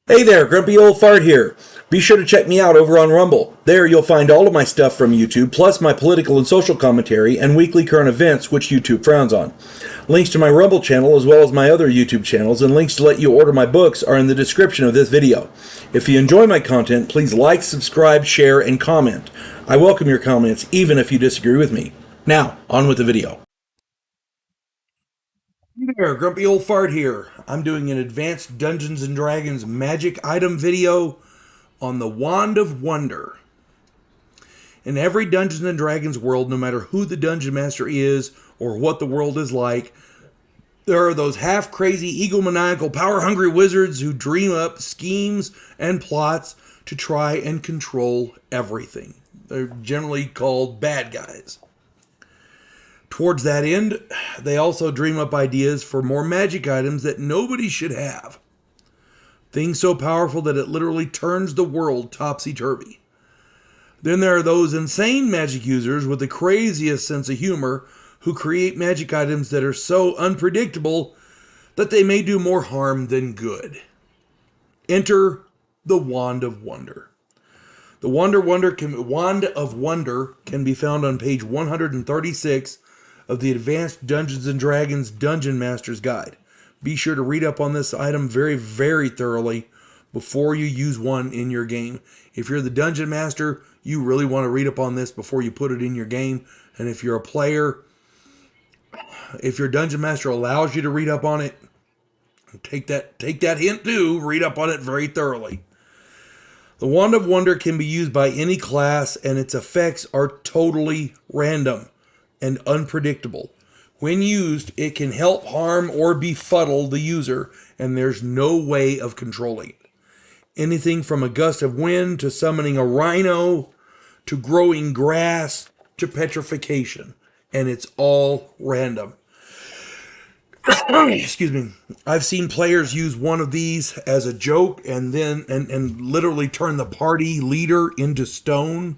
Hey there, Grumpy Old Fart here. Be sure to check me out over on Rumble. There you'll find all of my stuff from YouTube, plus my political and social commentary and weekly current events, which YouTube frowns on. Links to my Rumble channel, as well as my other YouTube channels, and links to let you order my books are in the description of this video. If you enjoy my content, please like, subscribe, share, and comment. I welcome your comments, even if you disagree with me. Now, on with the video. Hey there, Grumpy Old Fart here. I'm doing an advanced Dungeons & Dragons magic item video on the Wand of Wonder. In every Dungeons & Dragons world, no matter who the Dungeon Master is or what the world is like, there are those half-crazy, egomaniacal, power-hungry wizards who dream up schemes and plots to try and control everything. They're generally called bad guys. Towards that end, they also dream up ideas for more magic items that nobody should have. Things so powerful that it literally turns the world topsy-turvy. Then there are those insane magic users with the craziest sense of humor who create magic items that are so unpredictable that they may do more harm than good. Enter the Wand of Wonder. The Wand of Wonder can be found on page 136 of the Advanced Dungeons & Dragons Dungeon Master's Guide. Be sure to read up on this item very, very thoroughly before you use one in your game. If you're the Dungeon Master, you really want to read up on this before you put it in your game. And if you're a player, if your Dungeon Master allows you to read up on it, take that hint too, read up on it very thoroughly. The Wand of Wonder can be used by any class, and its effects are totally random and unpredictable. When used, it can help, harm, or befuddle the user, and there's no way of controlling it. Anything from a gust of wind to summoning a rhino to growing grass to petrification, and it's all random. Excuse me. I've seen players use one of these as a joke and then and literally turn the party leader into stone.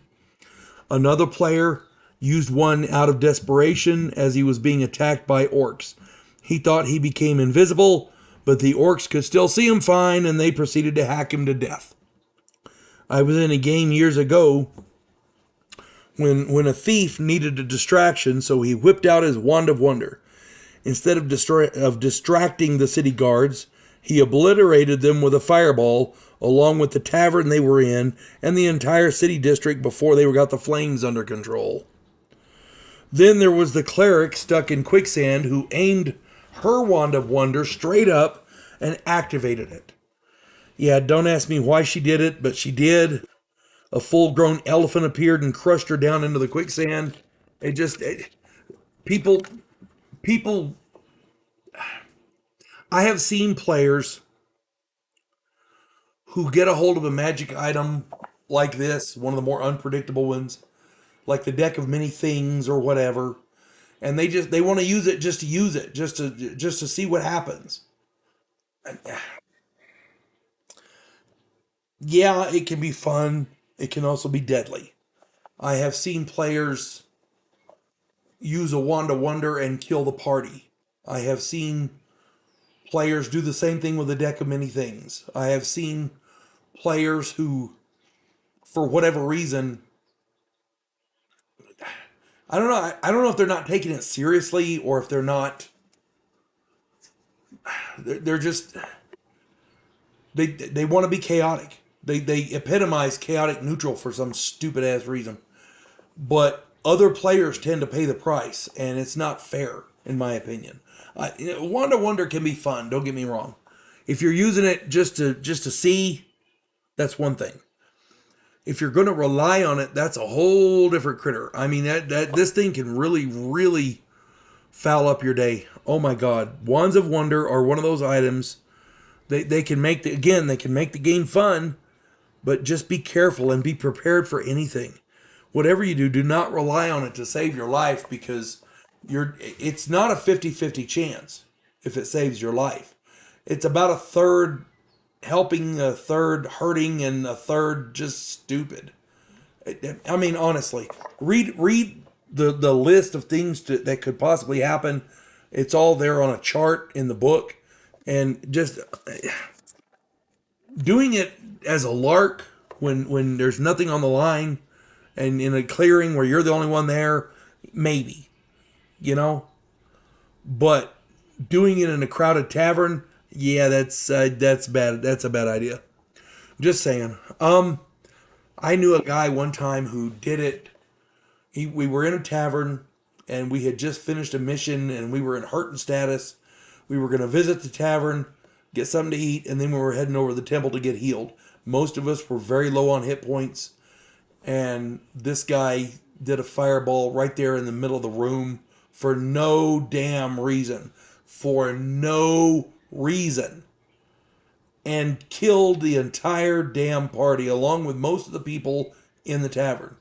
Another player used one out of desperation as he was being attacked by orcs. He thought he became invisible, but the orcs could still see him fine, and they proceeded to hack him to death. I was in a game years ago when a thief needed a distraction, so he whipped out his Wand of Wonder. Instead of distracting the city guards, he obliterated them with a fireball, along with the tavern they were in and the entire city district before they got the flames under control. Then there was the cleric stuck in quicksand who aimed her Wand of Wonder straight up and activated it. Yeah, don't ask me why she did it, but she did. A full-grown elephant appeared and crushed her down into the quicksand. People, I have seen players who get a hold of a magic item like this, one of the more unpredictable ones, like the deck of many things or whatever, and they want to use it just to use it, just to see what happens. Yeah, it can be fun. It can also be deadly. I have seen players use a Wand of Wonder and kill the party. I have seen players do the same thing with a deck of many things. I have seen players who, for whatever reason, I don't know. I don't know if they're not taking it seriously or if they're not. They're just they want to be chaotic. They epitomize chaotic neutral for some stupid ass reason. But other players tend to pay the price, and it's not fair, in my opinion. Wand of Wonder can be fun. Don't get me wrong. If you're using it just to see, that's one thing. If you're going to rely on it, that's a whole different critter. I mean, that this thing can really, really foul up your day. Oh my God. Wands of Wonder are one of those items. They can make they can make the game fun, but just be careful and be prepared for anything. Whatever you do, do not rely on it to save your life, because it's not a 50-50 chance if it saves your life. It's about a third helping, a third hurting, and a third just stupid. I mean, honestly, read the list of things that could possibly happen. It's all there on a chart in the book, and just Doing it as a lark when there's nothing on the line and in a clearing where you're the only one there, maybe, you know. But doing it in a crowded tavern, yeah, that's bad. That's a bad idea. Just saying. I knew a guy one time who did it. We were in a tavern and we had just finished a mission and we were in hurting status. We were going to visit the tavern, get something to eat, and then we were heading over to the temple to get healed. Most of us were very low on hit points, and this guy did a fireball right there in the middle of the room for no damn reason. For no reason. And killed the entire damn party along with most of the people in the tavern.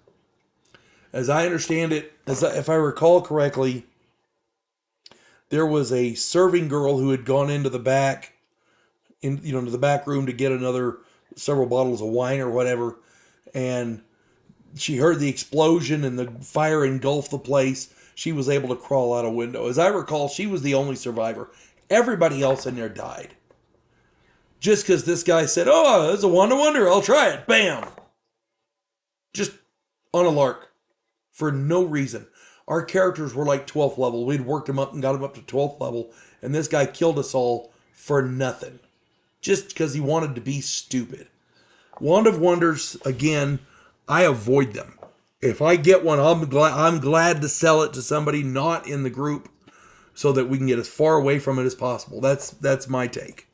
As I understand it, if I recall correctly, there was a serving girl who had gone into the back, into the back room to get another several bottles of wine or whatever, and she heard the explosion and the fire engulfed the place. She was able to crawl out a window. As I recall, she was the only survivor. Everybody else in there died. Just because this guy said, "Oh, it's a Wand of Wonder, I'll try it." Bam! Just on a lark. For no reason. Our characters were like 12th level. We'd worked them up and got them up to 12th level. And this guy killed us all for nothing. Just because he wanted to be stupid. Wand of Wonders, again, I avoid them. If I get one, I'm glad to sell it to somebody not in the group so that we can get as far away from it as possible. That's my take.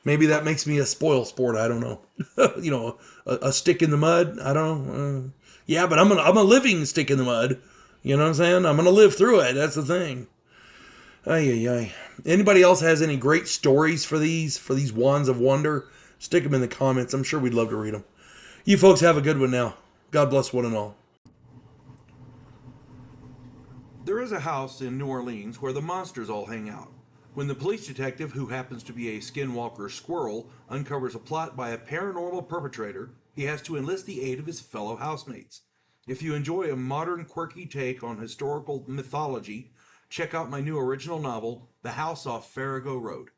Maybe that makes me a spoil sport. I don't know. A stick in the mud. I don't know. Yeah, but I'm a living stick in the mud. You know what I'm saying? I'm gonna live through it. That's the thing. Ay, ay, ay. Anybody else has any great stories for these Wands of Wonder? Stick them in the comments. I'm sure we'd love to read them. You folks have a good one now. God bless one and all. There is a house in New Orleans where the monsters all hang out. When the police detective, who happens to be a skinwalker squirrel, uncovers a plot by a paranormal perpetrator, he has to enlist the aid of his fellow housemates. If you enjoy a modern, quirky take on historical mythology, check out my new original novel, The House Off Farrago Road.